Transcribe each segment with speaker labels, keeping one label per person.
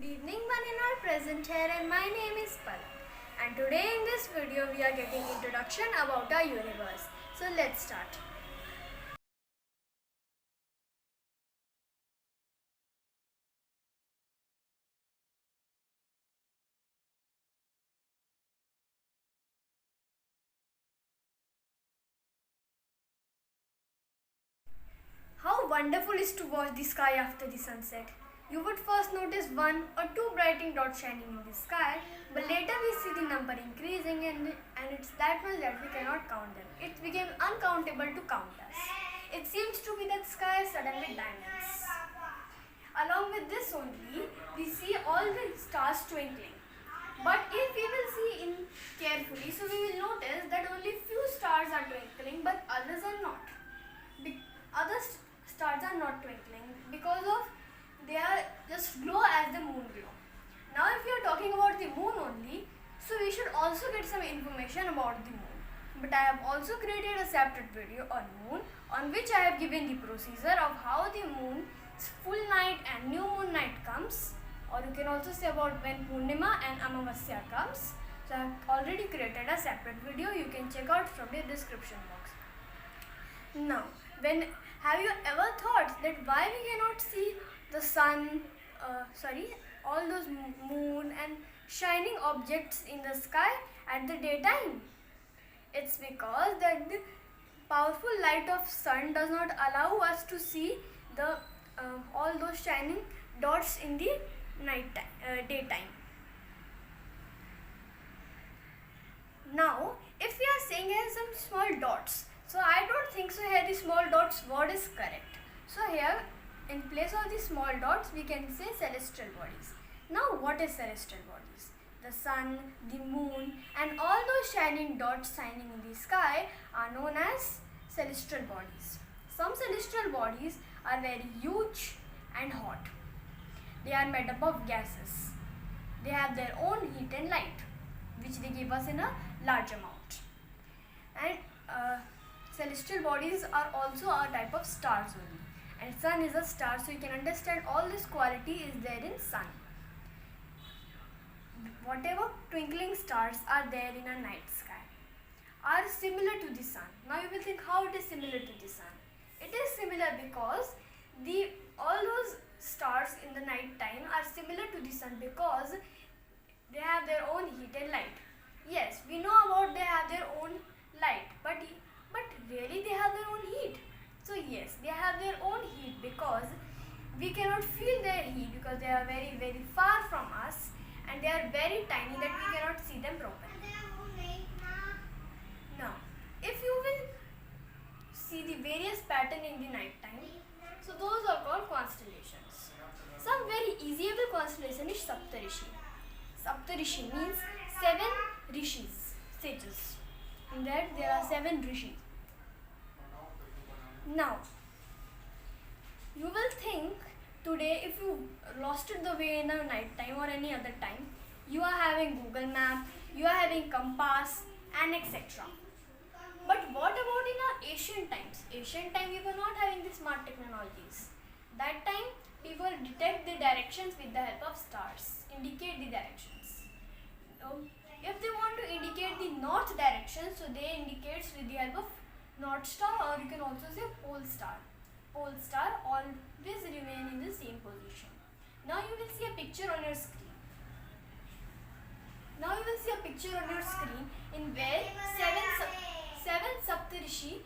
Speaker 1: Good evening, one and all present here, and my name is Palak. And today in this video we are getting introduction about our universe. So let's start. How wonderful is to watch the sky after the sunset. You would first notice one or two brightening dots shining in the sky, but later we see the number increasing and it's that much that we cannot count them. It became uncountable to count us. It seems to be that sky is sudden with diamonds. Along with this only, we see all the stars twinkling. But if we will see in carefully, so we will notice that only few stars are twinkling but others are not. Stars are not twinkling because of they are just glow as the moon glow. Now if we are talking about the moon only, so we should also get some information about the moon. But I have also created a separate video on moon on which I have given the procedure of how the moon's full night and new moon night comes, or you can also say about when Purnima and Amavasya comes. So I have already created a separate video, you can check out from the description box. Now, have you ever thought that why we cannot see the sun, all those moon and shining objects in the sky at the daytime? It's because that the powerful light of sun does not allow us to see the all those shining dots in the daytime. Now, if we are saying here some small dots, so I don't think so here the small dots word is correct. So here in place of the small dots we can say celestial bodies. Now what is celestial bodies? The sun, the moon and all those shining dots shining in the sky are known as celestial bodies. Some celestial bodies are very huge and hot. They are made up of gases. They have their own heat and light which they give us in a large amount. And celestial bodies are also a type of stars only, and sun is a star, so you can understand all this quality is there in sun. Whatever twinkling stars are there in a night sky are similar to the sun. Now you will think how it is similar to the sun. It is similar because all those stars in the night time are similar to the sun because they have their own heat and light. Yes, we know about they have their own light, but really they have their own heat. So yes, they have their own heat because we cannot feel their heat because they are very very far from us and they are very tiny that we cannot see them properly. Now, if you will see the various pattern in the night time, so those are called constellations. Some very easyable constellation is Saptarishi. Saptarishi means 7 rishis, sages. In that there are 7 rishis. Now, you will think today if you lost it the way in the night time or any other time, you are having Google Map, you are having compass and etc. But what about in our ancient times? Ancient time we were not having the smart technologies. That time people detect the directions with the help of stars, indicate the directions. If they want to indicate the north direction, so they indicates with the help of North Star, or you can also say Pole Star. Pole Star always remain in the same position. Now you will see a picture on your screen. Now you will see a picture on your screen in where 7 Saptarishi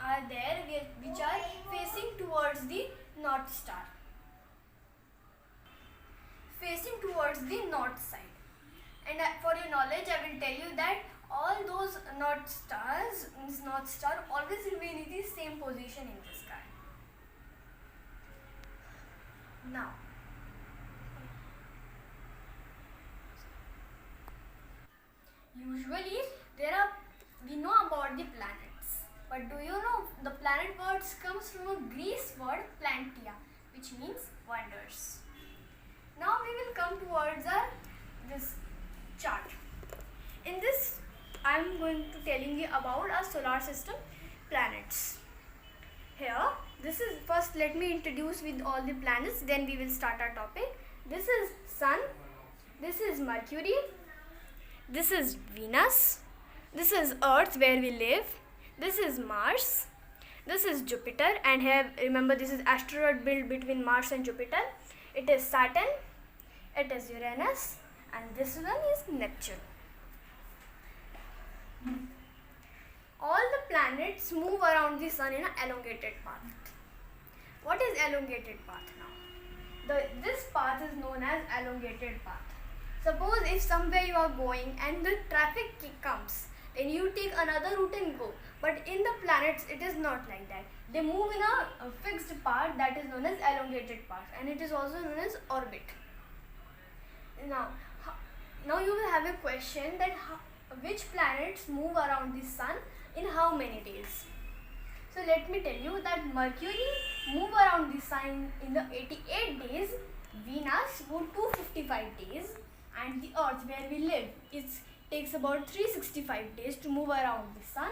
Speaker 1: are there which are facing towards the North Star. Facing towards the north side. And for your knowledge, I will tell you that all those North Star always remain in the same position in the sky. Now, usually we know about the planets, but do you know the planet words comes from a Greek word plantia, which means wonders. Now we will come towards this chart. In this I am going to telling you about our solar system planets. Here, this is first let me introduce with all the planets, then we will start our topic. This is Sun, this is Mercury, this is Venus, this is Earth where we live, this is Mars, this is Jupiter, and here remember this is asteroid belt between Mars and Jupiter. It is Saturn, it is Uranus, and this one is Neptune. All the planets move around the sun in an elongated path. What is elongated path now? This path is known as elongated path. Suppose if somewhere you are going and the traffic comes, then you take another route and go. But in the planets, it is not like that. They move in a fixed path that is known as elongated path, and it is also known as orbit. Now you will have a question that which planets move around the sun in how many days? So let me tell you that Mercury move around the sun in the 88 days, Venus go 255 days, and the Earth where we live, it takes about 365 days to move around the sun,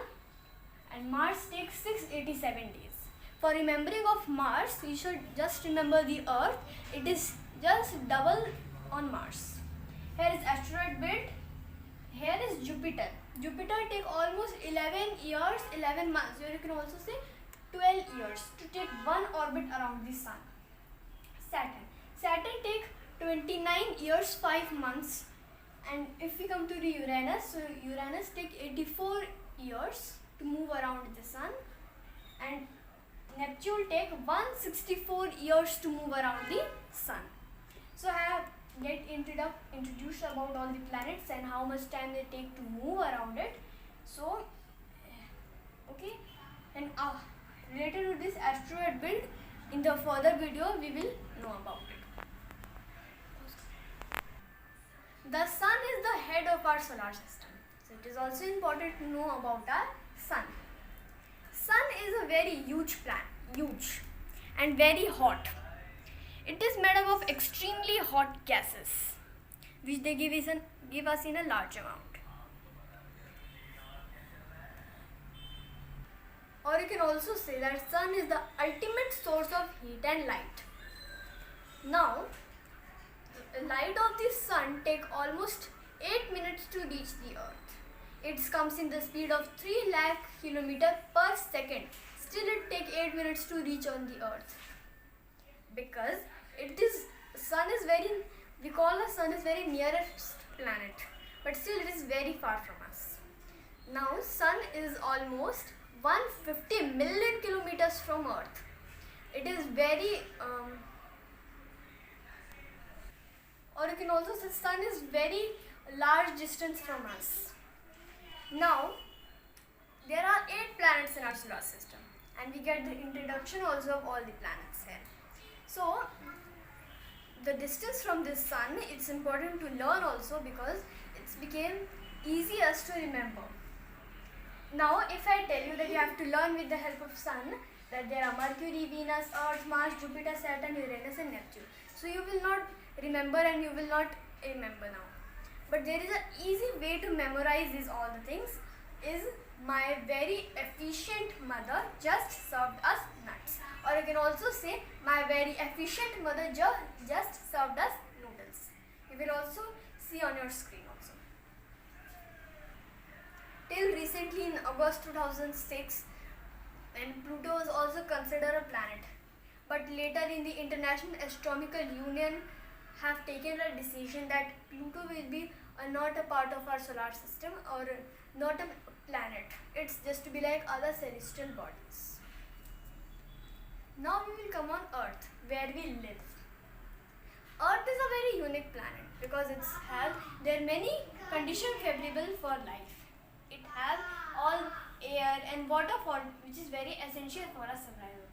Speaker 1: and Mars takes 687 days. For remembering of Mars, you should just remember the Earth. It is just double on Mars. Here is asteroid belt. Here is Jupiter. Jupiter take almost 11 years, 11 months. Or you can also say 12 years to take one orbit around the sun. Saturn take 29 years, 5 months. And if we come to the Uranus, so Uranus take 84 years to move around the sun. And Neptune take 164 years to move around the sun. So I have introduced about all the planets and how much time they take to move around it. So okay, and related to this asteroid belt, in the further video we will know about it. The sun is the head of our solar system, so it is also important to know about our sun. Sun is a very huge and very hot. It is made up of extremely hot gases, which they give us in a large amount. Or you can also say that sun is the ultimate source of heat and light. Now, the light of the sun take almost 8 minutes to reach the earth. It comes in the speed of 3 lakh km per second. Still it take 8 minutes to reach on the earth. Because we call the sun is very nearest planet, but still it is very far from us. Now sun is almost 150 million kilometers from earth. It is very or you can also say sun is very large distance from us. Now there are 8 planets in our solar system, and we get the introduction also of all the planets here. So the distance from the sun, it's important to learn also because it became easiest to remember. Now if I tell you that you have to learn with the help of sun, that there are Mercury, Venus, Earth, Mars, Jupiter, Saturn, Uranus and Neptune. So you will not remember and you will not remember now. But there is an easy way to memorize these all the things. Is my very efficient mother just served us nuts. Or you can also say my very efficient mother just served us noodles. You will also see on your screen also. Till recently in August 2006, when Pluto was also considered a planet. But later in the International Astronomical Union have taken a decision that Pluto will be not a part of our solar system or not a planet. It's just to be like other celestial bodies. Now we will come on Earth, where we live. Earth is a very unique planet because there are many conditions favorable for life. It has all air and water which is very essential for our survival.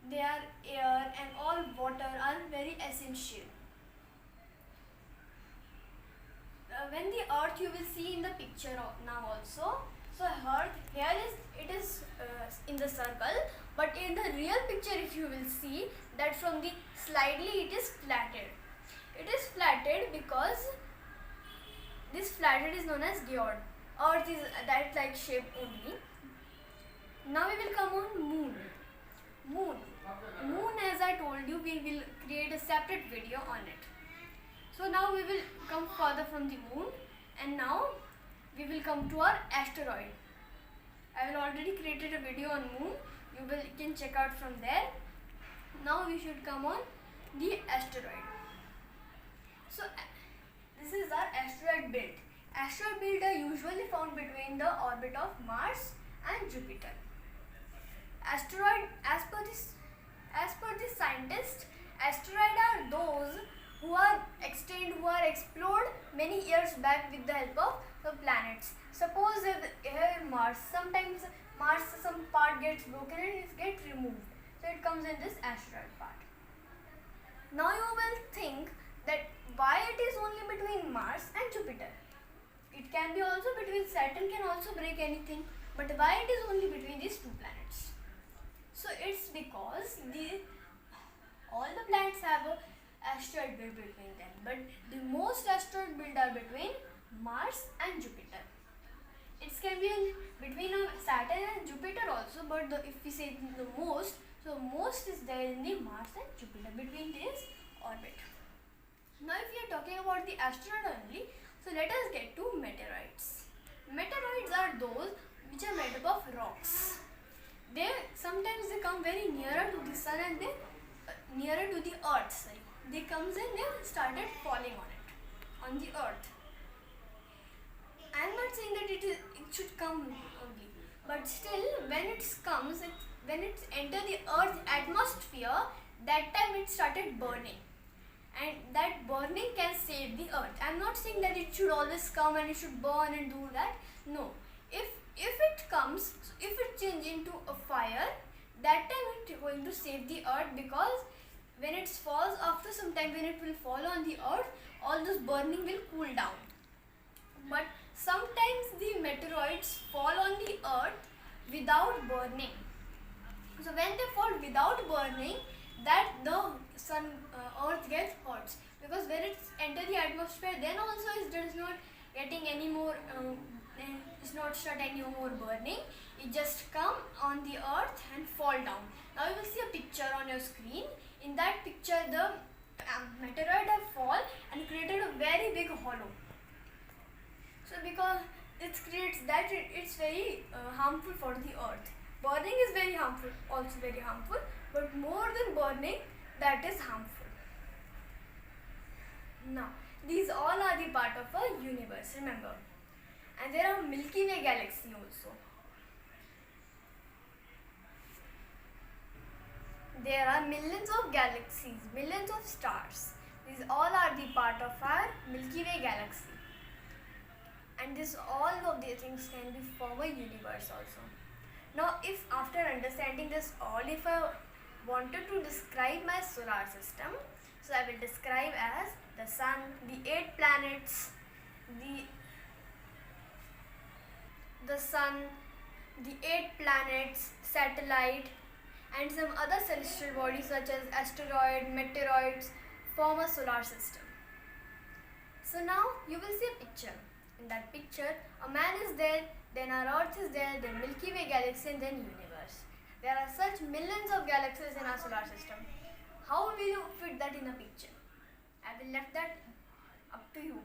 Speaker 1: Their air and all water are very essential. When the earth you will see in the picture now also. So it is in the circle, but in the real picture if you will see that from the slightly it is flatted. It is flatted because this flatted is known as geode. Earth is that like shape only. Now we will come on moon. Moon, as I told you, we will create a separate video on it. will come further from the moon, and now we will come to our asteroid. I will already created a video on moon. You can check out from there. Now we should come on the asteroid. So this is our asteroid belt. Asteroid belt are usually found between the orbit of Mars and Jupiter. Asteroid, as per the scientists, asteroids are those who are explored many years back with the help of the planets. Suppose if here in Mars, sometimes Mars some part gets broken and it gets removed. So it comes in this asteroid part. Now you will think that why it is only between Mars and Jupiter. It can be also between Saturn, can also break anything, but why it is only between these two planets? So it's because all the planets have a asteroid belt between them, but the most asteroid belt are between Mars and Jupiter. It can be between Saturn and Jupiter also, but if we say the most, so most is there in the Mars and Jupiter between this orbit. Now if we are talking about the asteroid only, so let us get to meteoroids. Meteoroids are those which are made up of rocks. Sometimes they come very nearer to the sun and they nearer to the earth. Sorry. They comes and they started falling on the earth. I am not saying that it should come only, but still when when it enter the earth's atmosphere, that time it started burning, and that burning can save the earth. I am not saying that it should always come and it should burn and do that. No, if it comes, if it changes into a fire, that time it is going to save the earth, because when it falls, after some time when it will fall on the earth, all this burning will cool down. But sometimes the meteoroids fall on the earth without burning. So when they fall without burning, that the earth gets hot, because when it enter the atmosphere, then also it is not getting any more it's not start any more burning. It just come on the earth and fall down. Now you will see a picture on your screen. In that picture, the meteoroid have fall and created a very big hollow. So because it creates that, it's very harmful for the earth. Burning is very harmful, also very harmful, but more than burning, that is harmful. Now these all are the part of a universe, remember. And there are Milky Way galaxy also. There are millions of galaxies, millions of stars. These all are the part of our Milky Way galaxy. And all of these things can be form a universe also. Now if after understanding this all, if I wanted to describe my solar system, so I will describe as the sun, the 8 planets, the sun, the 8 planets, satellite, and some other celestial bodies such as asteroid, meteoroids form a solar system. So now you will see a picture. In that picture, a man is there, then our earth is there, then Milky Way galaxy, and then universe. There are such millions of galaxies in our solar system. How will you fit that in a picture? I will left that up to you.